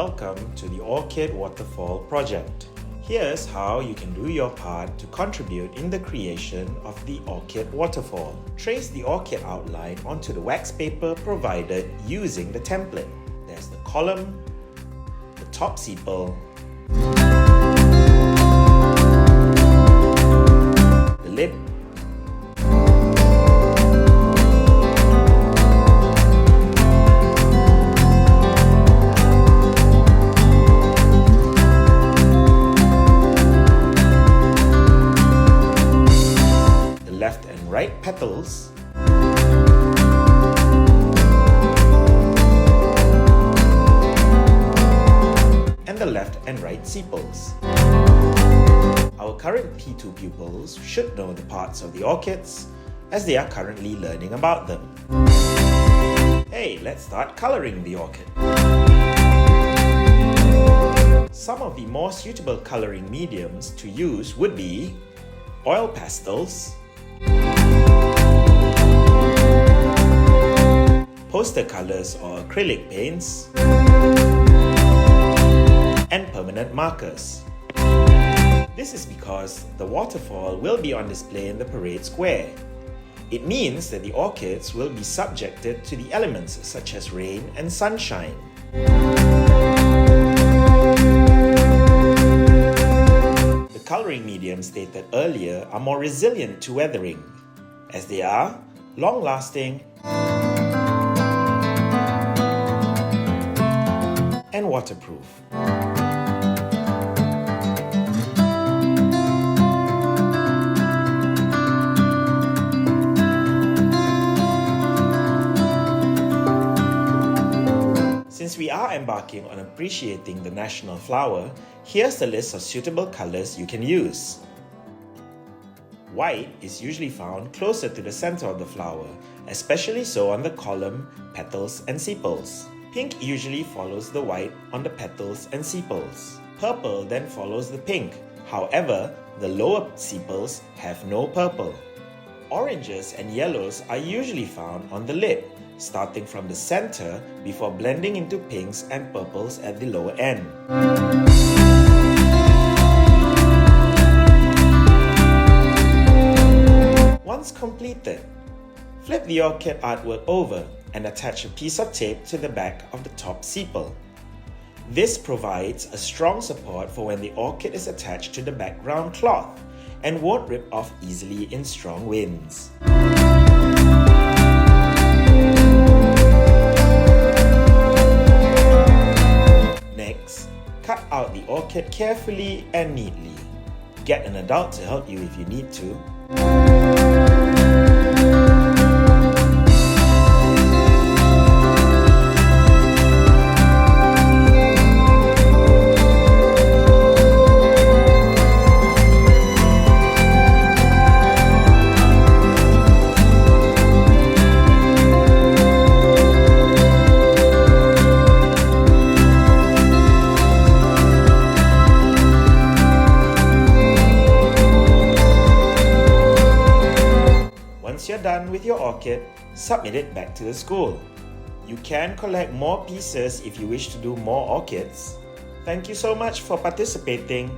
Welcome to the Orchid Waterfall project. Here's how you can do your part to contribute in the creation of the Orchid Waterfall. Trace the orchid outline onto the wax paper provided using the template. There's the column, the top sepal, the lip, left and right petals, and the left and right sepals. Our current P2 pupils should know the parts of the orchids as they are currently learning about them. Hey, let's start coloring the orchid. Some of the more suitable coloring mediums to use would be oil pastels, poster colors or acrylic paints, and permanent markers. This is because the waterfall will be on display in the parade square. It means that the orchids will be subjected to the elements such as rain and sunshine. The coloring mediums stated earlier are more resilient to weathering, as they are long-lasting and waterproof. Since we are embarking on appreciating the national flower, here's a list of suitable colors you can use. White is usually found closer to the center of the flower, especially so on the column, petals, and sepals. Pink usually follows the white on the petals and sepals. Purple then follows the pink. However, the lower sepals have no purple. Oranges and yellows are usually found on the lip, starting from the center before blending into pinks and purples at the lower end. Once completed, flip the orchid artwork over and attach a piece of tape to the back of the top sepal. This provides a strong support for when the orchid is attached to the background cloth and won't rip off easily in strong winds. Next, cut out the orchid carefully and neatly. Get an adult to help you if you need to. Once you're done with your orchid, submit it back to the school. You can collect more pieces if you wish to do more orchids. Thank you so much for participating.